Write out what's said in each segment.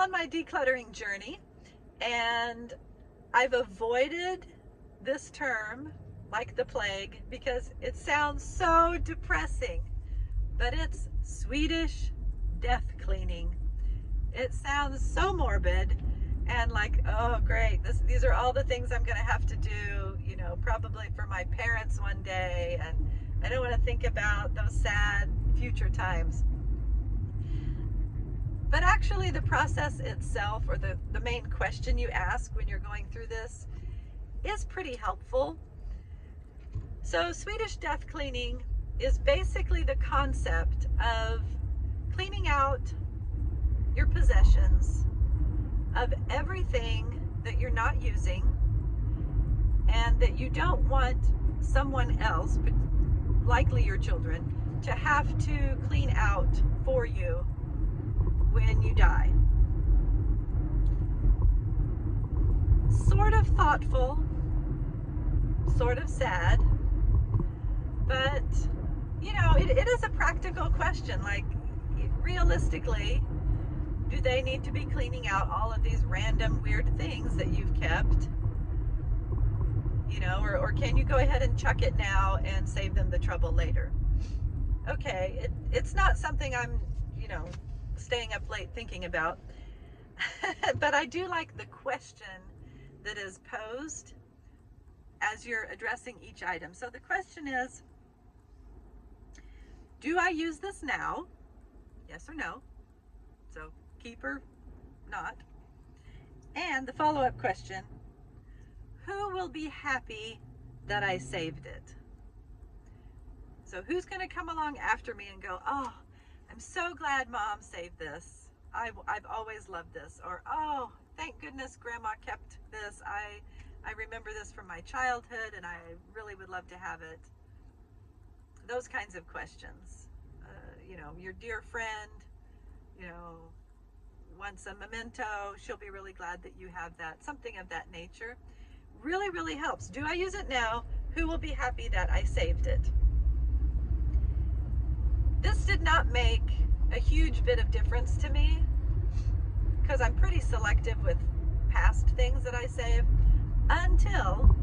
on my decluttering journey, and I've avoided this term like the plague because it sounds so depressing, but it's Swedish death cleaning. It sounds so morbid and like, oh great, these are all the things I'm gonna have to do, you know, probably for my parents one day, and I don't want to think about those sad future times. But actually the process itself, or the main question you ask when you're going through this, is pretty helpful. So Swedish death cleaning is basically the concept of cleaning out your possessions of everything that you're not using and that you don't want someone else, but likely your children, to have to clean out for you when you die. Sort of thoughtful, sort of sad, but you know, it is a practical question. Like, realistically, do they need to be cleaning out all of these random weird things that you've kept? You know, or can you go ahead and chuck it now and save them the trouble later? Okay, it's not something I'm, you know, staying up late thinking about, but I do like the question that is posed as you're addressing each item. So the question is, do I use this now? Yes or no? So keep or not. And the follow-up question, who will be happy that I saved it? So who's going to come along after me and go, oh, I'm so glad Mom saved this. I've always loved this. Or, oh, thank goodness Grandma kept this. I remember this from my childhood and I really would love to have it. Those kinds of questions. You know, your dear friend, you know, wants a memento. She'll be really glad that you have that. Something of that nature. Really, really helps. Do I use it now? Who will be happy that I saved it? This did not make a huge bit of difference to me because I'm pretty selective with past things that I save until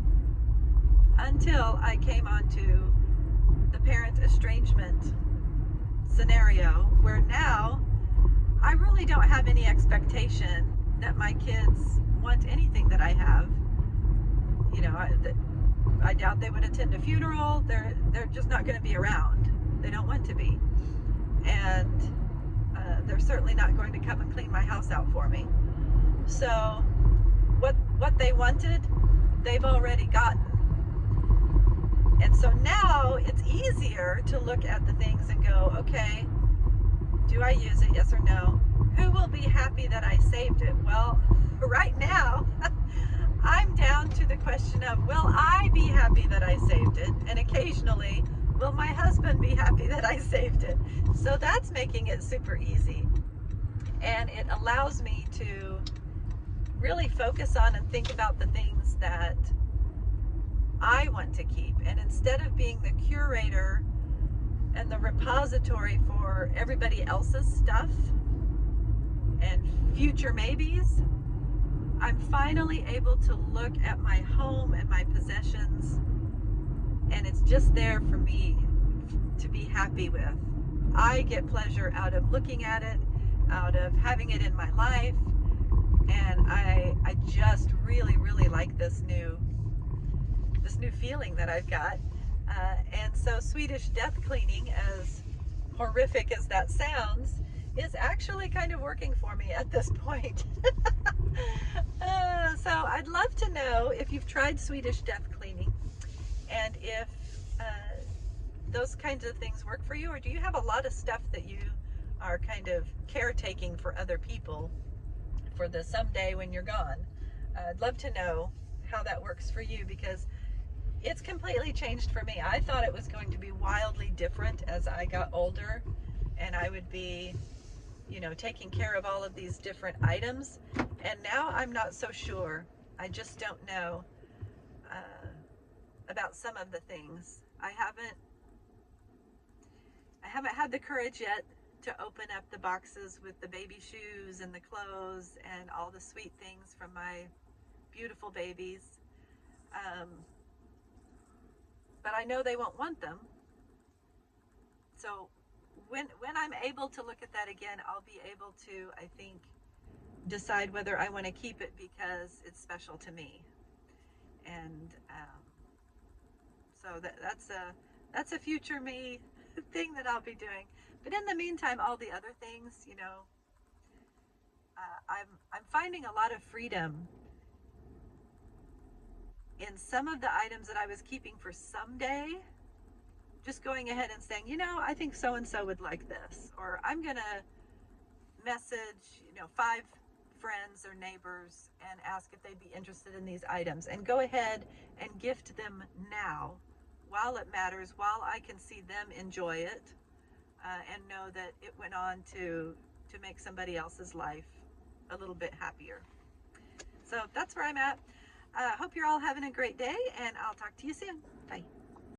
I came onto the parent estrangement scenario, where now I really don't have any expectation that my kids want anything that I have. You know, I doubt they would attend a funeral. They're just not going to be around. They don't want to be. And they're certainly not going to come and clean my house out for me. So what they wanted, they've already gotten. And so now it's easier to look at the things and go, okay, do I use it? Yes or no? Who will be happy that I saved it? Well, right now, I'm down to the question of, will I be happy that I saved it? And occasionally, will my husband be happy that I saved it? So that's making it super easy. And it allows me to really focus on and think about the things that I want to keep. And instead of being the curator and the repository for everybody else's stuff and future maybes, I'm finally able to look at my home and my possessions, and it's just there for me to be happy with. I get pleasure out of looking at it, out of having it in my life, and I just really, really like this new feeling that I've got. And so Swedish death cleaning, as horrific as that sounds, is actually kind of working for me at this point. So I'd love to know if you've tried Swedish death cleaning and if those kinds of things work for you, or do you have a lot of stuff that you are kind of caretaking for other people for the someday when you're gone? I'd love to know how that works for you, because it's completely changed for me. I thought it was going to be wildly different as I got older and I would be, you know, taking care of all of these different items, and now I'm not so sure. I just don't know about some of the things. I haven't had the courage yet to open up the boxes with the baby shoes and the clothes and all the sweet things from my beautiful babies. But I know they won't want them. So when I'm able to look at that again, I'll be able to, I think, decide whether I want to keep it because it's special to me. And so that's a future me thing that I'll be doing. But in the meantime, all the other things, you know, I'm finding a lot of freedom in some of the items that I was keeping for someday. Just going ahead and saying, you know, I think so and so would like this, or I'm gonna message, you know, 5 friends or neighbors and ask if they'd be interested in these items, and go ahead and gift them now while it matters, while I can see them enjoy it, and know that it went on to make somebody else's life a little bit happier. So that's where I'm at. Hope you're all having a great day, and I'll talk to you soon. Bye.